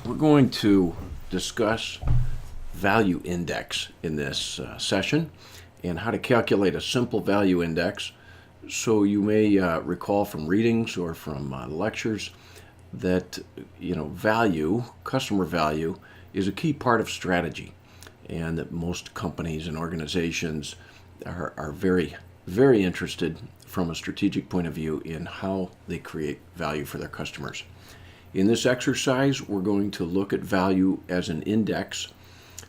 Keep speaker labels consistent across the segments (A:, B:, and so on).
A: We're going to discuss value index in this session and how to calculate a simple value index. So you may recall from readings or from lectures that value, customer value, is a key part of strategy, and that most companies and organizations are very, very interested from a strategic point of view in how they create value for their customers. In this exercise, we're going to look at value as an index.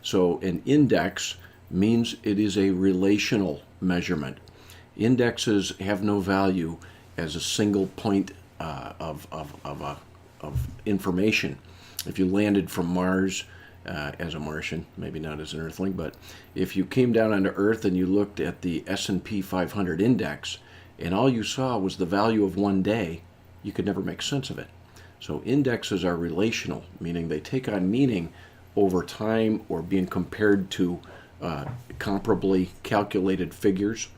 A: So an index means it is a relational measurement. Indexes have no value as a single point of information. If you landed from Mars as a Martian, maybe not as an Earthling, but if you came down onto Earth and you looked at the S&P 500 index and all you saw was the value of one day, you could never make sense of it. So indexes are relational, meaning they take on meaning over time or being compared to comparably calculated figures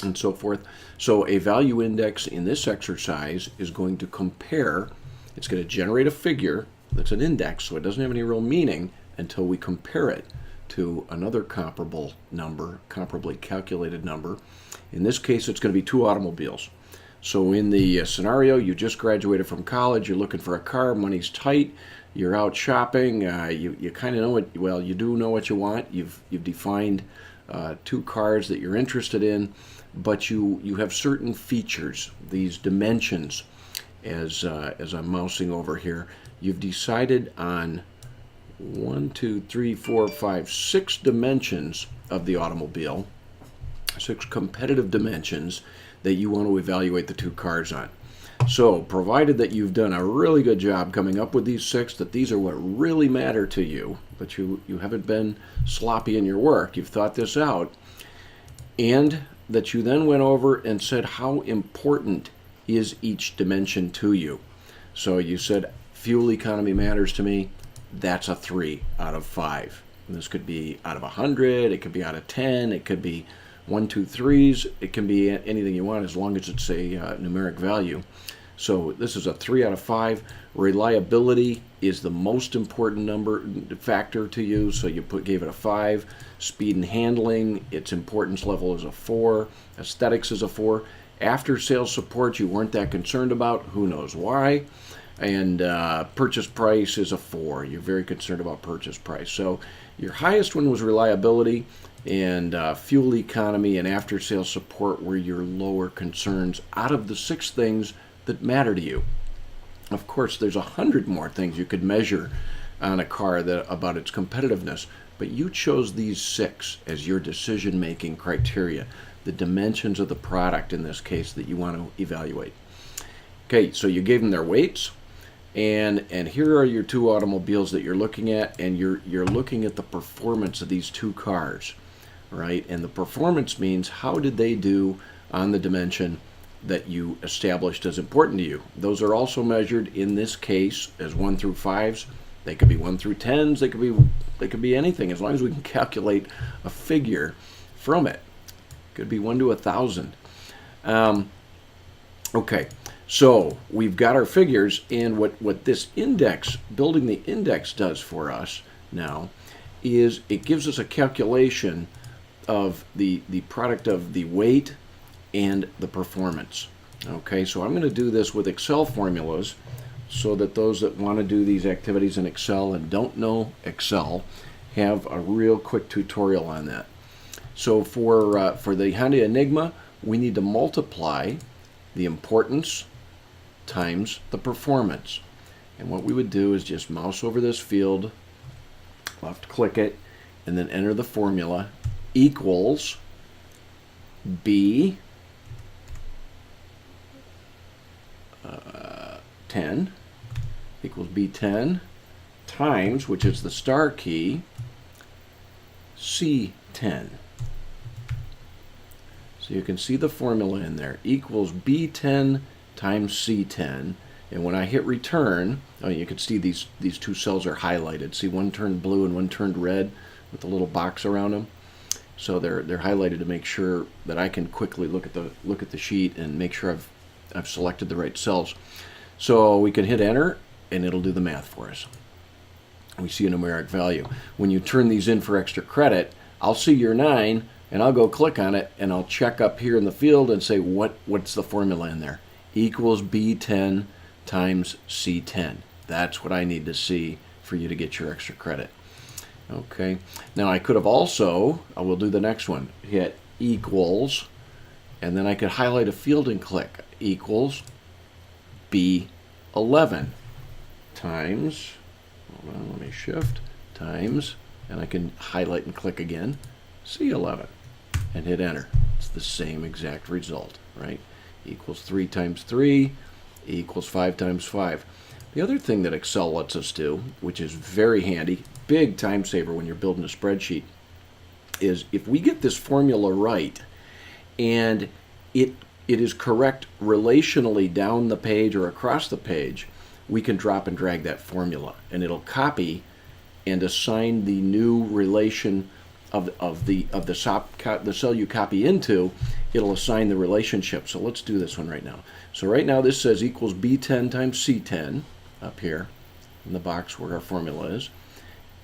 A: and so forth. So a value index in this exercise is going to compare, it's going to generate a figure that's an index, so it doesn't have any real meaning until we compare it to another comparable number, comparably calculated number. In this case, it's going to be two automobiles. So in the scenario, you just graduated from college, you're looking for a car, money's tight, you're out shopping, you kind of know what, well, you do know what you want. You've defined two cars that you're interested in, but you have certain features, these dimensions, as I'm mousing over here. You've decided on 6 dimensions of the automobile, 6 competitive dimensions that you want to evaluate the two cars on. So, provided that you've done a really good job coming up with these 6, that these are what really matter to you, but you haven't been sloppy in your work, you've thought this out, and that you then went over and said how important is each dimension to you. So you said fuel economy matters to me, that's a 3 out of 5. And this could be out of 100, it could be out of 10, it could be 1, 2, 3s, it can be anything you want as long as it's a numeric value. So this is a 3 out of 5. Reliability is the most important factor to you, so you gave it a 5. Speed and handling, its importance level is a 4. Aesthetics is a 4. After sales support you weren't that concerned about, who knows why. And purchase price is a 4. You're very concerned about purchase price. So your highest one was reliability, and fuel economy and after sales support were your lower concerns out of the 6 things that matter to you. Of course, there's 100 more things you could measure on a car about its competitiveness, but you chose these 6 as your decision-making criteria, the dimensions of the product in this case that you want to evaluate. Okay, so you gave them their weights, and here are your 2 automobiles that you're looking at, and you're looking at the performance of these 2 cars, right? And the performance means how did they do on the dimension that you established as important to you. Those are also measured in this case as 1 through 5s. They could be 1 through 10s. They could be anything as long as we can calculate a figure from it. Could be 1 to 1,000. Okay, so we've got our figures, and what this index, building the index, does for us now is it gives us a calculation of the product of the weight and the performance. Okay, so I'm going to do this with Excel formulas so that those that want to do these activities in Excel and don't know Excel have a real quick tutorial on that. So for the Hyundai Enigma, we need to multiply the importance times the performance. And what we would do is just mouse over this field, left click it, and then enter the formula equals B 10 equals B10 times, which is the star key, C10. So you can see the formula in there, equals B10 times C10. And when I hit return, you can see these 2 cells are highlighted. See, one turned blue and one turned red with a little box around them. So they're highlighted to make sure that I can quickly look at the sheet and make sure I've selected the right cells. So we can hit enter and it'll do the math for us. We see a numeric value. When you turn these in for extra credit, I'll see your 9, and I'll go click on it, and I'll check up here in the field and say, what's the formula in there? Equals B10 times C10. That's what I need to see for you to get your extra credit. Okay, now I could have also, I will do the next one, hit equals, and then I could highlight a field and click equals B11 times, hold on, let me shift, times, and I can highlight and click again, C11, and hit enter. It's the same exact result, right? Equals 3 times 3 equals 5 times 5. The other thing that Excel lets us do, which is very handy, big time saver when you're building a spreadsheet, is if we get this formula right and it is correct relationally down the page or across the page, we can drop and drag that formula and it'll copy and assign the new relation of the cell you copy into. It'll assign the relationship. So let's do this one right now. So right now this says equals B10 times C10 up here in the box where our formula is.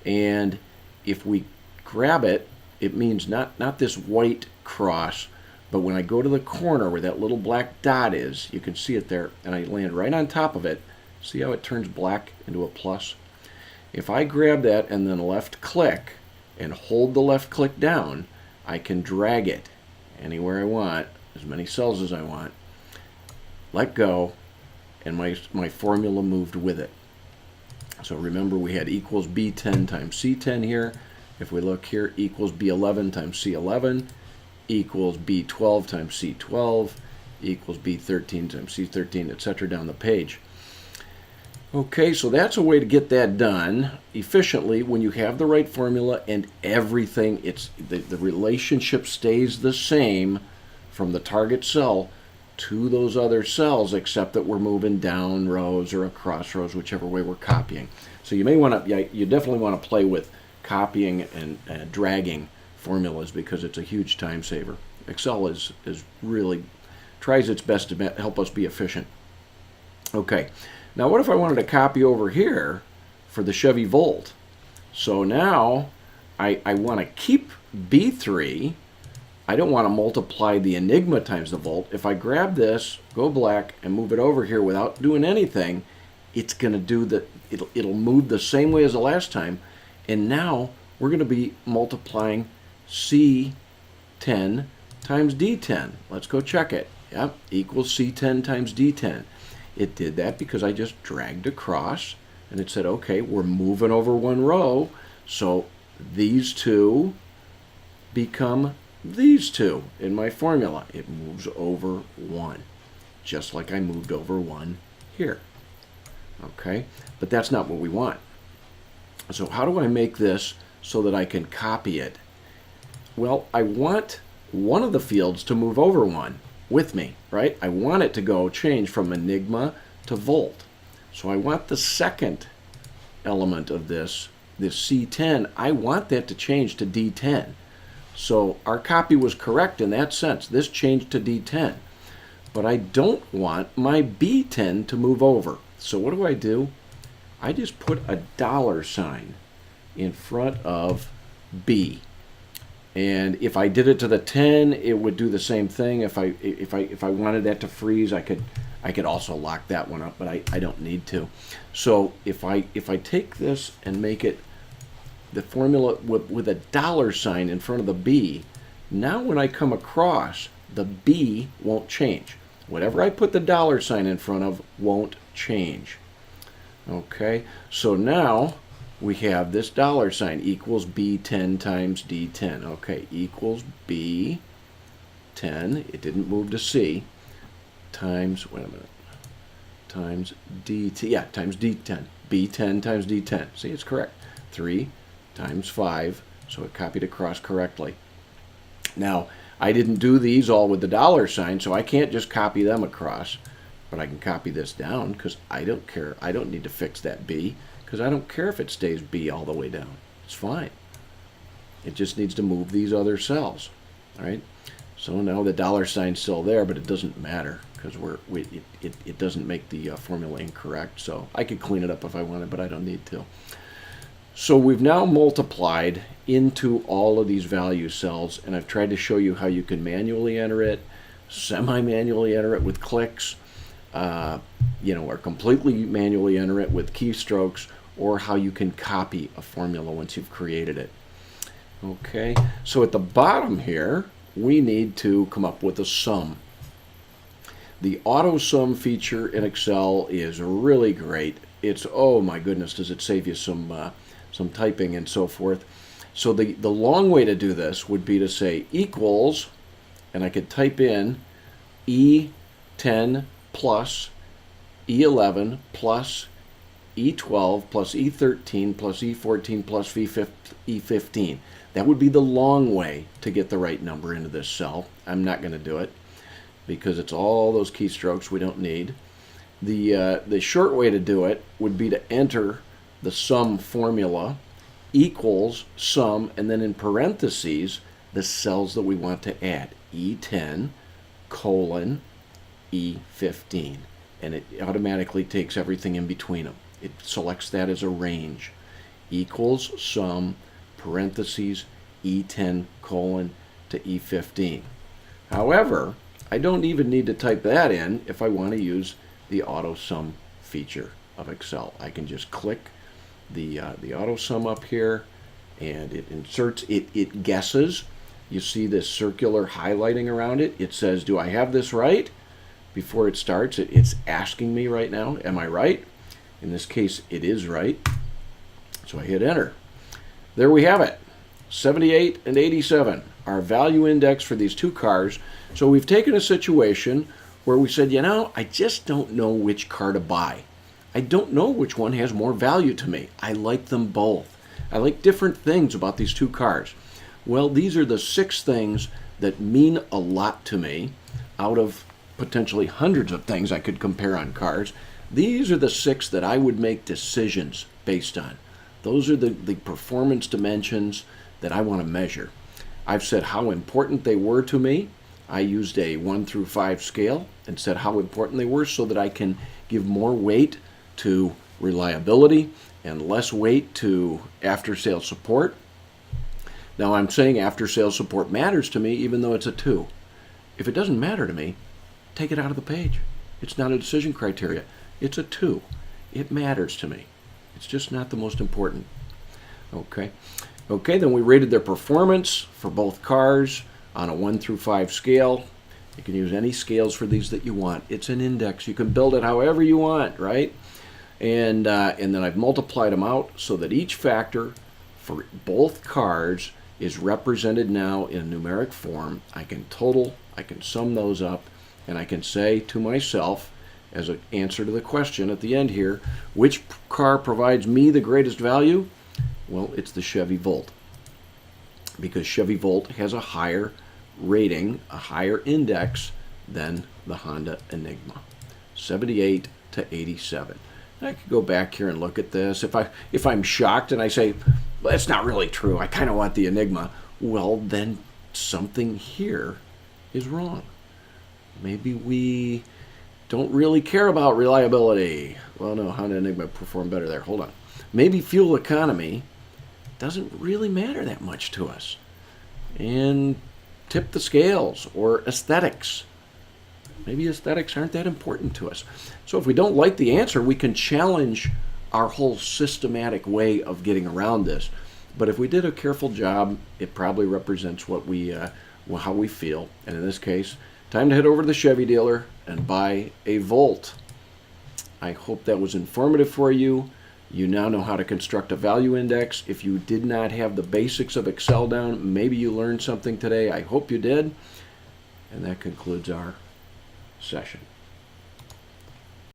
A: And if we grab it, it means not this white cross, but when I go to the corner where that little black dot is, you can see it there, and I land right on top of it. See how it turns black into a plus? If I grab that and then left click and hold the left click down, I can drag it anywhere I want, as many cells as I want, let go, and my formula moved with it. So remember we had equals B10 times C10 here. If we look here, equals B11 times C11, equals B12 times C12, equals B13 times C13, etc. down the page. Okay, so that's a way to get that done efficiently when you have the right formula and everything, the relationship stays the same from the target cell to those other cells, except that we're moving down rows or across rows, whichever way we're copying. So you may want to, you definitely want to play with copying and dragging formulas because it's a huge time saver. Excel is really tries its best to help us be efficient. Okay, now what if I wanted to copy over here for the Chevy Volt? So now I want to keep B3. I don't want to multiply the Enigma times the Volt. If I grab this, go black, and move it over here without doing anything, it's going to do it'll move the same way as the last time. And now we're going to be multiplying C10 times D10. Let's go check it. Yep, equals C10 times D10. It did that because I just dragged across, and it said, okay, we're moving over one row, so these two become these two in my formula. It moves over one, just like I moved over one here. Okay, but that's not what we want. So how do I make this so that I can copy it? Well, I want one of the fields to move over one with me, right? I want it to go change from Enigma to Volt. So I want the second element of this C10, I want that to change to D10. So our copy was correct in that sense. This changed to D10. But I don't want my B10 to move over. So what do? I just put a $ in front of B. And if I did it to the 10, it would do the same thing. If I wanted that to freeze, I could also lock that one up, but I don't need to. So if I take this and make it the formula with a $ in front of the B, now when I come across, the B won't change. Whatever I put the $ in front of won't change. Okay, so now we have this $ equals B10 times D10. Okay, equals B10, it didn't move to C, times, wait a minute, times D10, yeah, times D10. B10 times D10. See, it's correct. 3 times 5, so it copied across correctly. Now, I didn't do these all with the $, so I can't just copy them across, but I can copy this down because I don't care. I don't need to fix that B because I don't care if it stays B all the way down. It's fine. It just needs to move these other cells, all right? So now the $'s still there, but it doesn't matter because it doesn't make the formula incorrect. So I could clean it up if I wanted, but I don't need to. So we've now multiplied into all of these value cells, and I've tried to show you how you can manually enter it, semi-manually enter it with clicks, or completely manually enter it with keystrokes, or how you can copy a formula once you've created it. Okay, so at the bottom here, we need to come up with a sum. The auto sum feature in Excel is really great. It's, oh my goodness, does it save you some typing and so forth. So the long way to do this would be to say equals, and I could type in E10 plus E11 plus E12 plus E13 plus E14 plus E15. That would be the long way to get the right number into this cell. I'm not going to do it because it's all those keystrokes we don't need. The short way to do it would be to enter the sum formula equals sum, and then in parentheses the cells that we want to add, E10 colon E15, and it automatically takes everything in between them. It selects that as a range. Equals sum parentheses E10 colon to E15. However, I don't even need to type that in if I want to use the auto sum feature of Excel. I can just click the auto sum up here, and it inserts it guesses. You see this circular highlighting around it. It says, do I have this right? Before it starts, it's asking me right now, am I right? In this case, it is right. So I hit enter. There we have it, 78 and 87, our value index for these two cars. So we've taken a situation where we said, I just don't know which car to buy. I don't know which one has more value to me. I like them both. I like different things about these two cars. Well, these are the 6 things that mean a lot to me out of potentially hundreds of things I could compare on cars. These are the 6 that I would make decisions based on. Those are the performance dimensions that I want to measure. I've said how important they were to me. I used a 1 through 5 scale and said how important they were so that I can give more weight to reliability and less weight to after-sales support. Now I'm saying after-sales support matters to me even though it's a 2. If it doesn't matter to me, take it out of the page. It's not a decision criteria. It's a 2. It matters to me. It's just not the most important. Okay, then we rated their performance for both cars on a 1 through 5 scale. You can use any scales for these that you want. It's an index. You can build it however you want, right? And then I've multiplied them out so that each factor for both cars is represented now in numeric form. I can total, I can sum those up, and I can say to myself, as an answer to the question at the end here, which car provides me the greatest value? Well, it's the Chevy Volt, because Chevy Volt has a higher rating, a higher index than the Honda Enigma, 78 to 87. And I could go back here and look at this. If I'm shocked and I say, well, that's not really true, I kind of want the Enigma, well, then something here is wrong. Maybe we don't really care about reliability. Well, no, Honda Enigma performed better there. Hold on. Maybe fuel economy doesn't really matter that much to us. And tip the scales, or aesthetics. Maybe aesthetics aren't that important to us. So if we don't like the answer, we can challenge our whole systematic way of getting around this. But if we did a careful job, it probably represents what we, how we feel. And in this case, time to head over to the Chevy dealer and buy a Volt. I hope that was informative for you. You now know how to construct a value index. If you did not have the basics of Excel down, maybe you learned something today. I hope you did. And that concludes our session.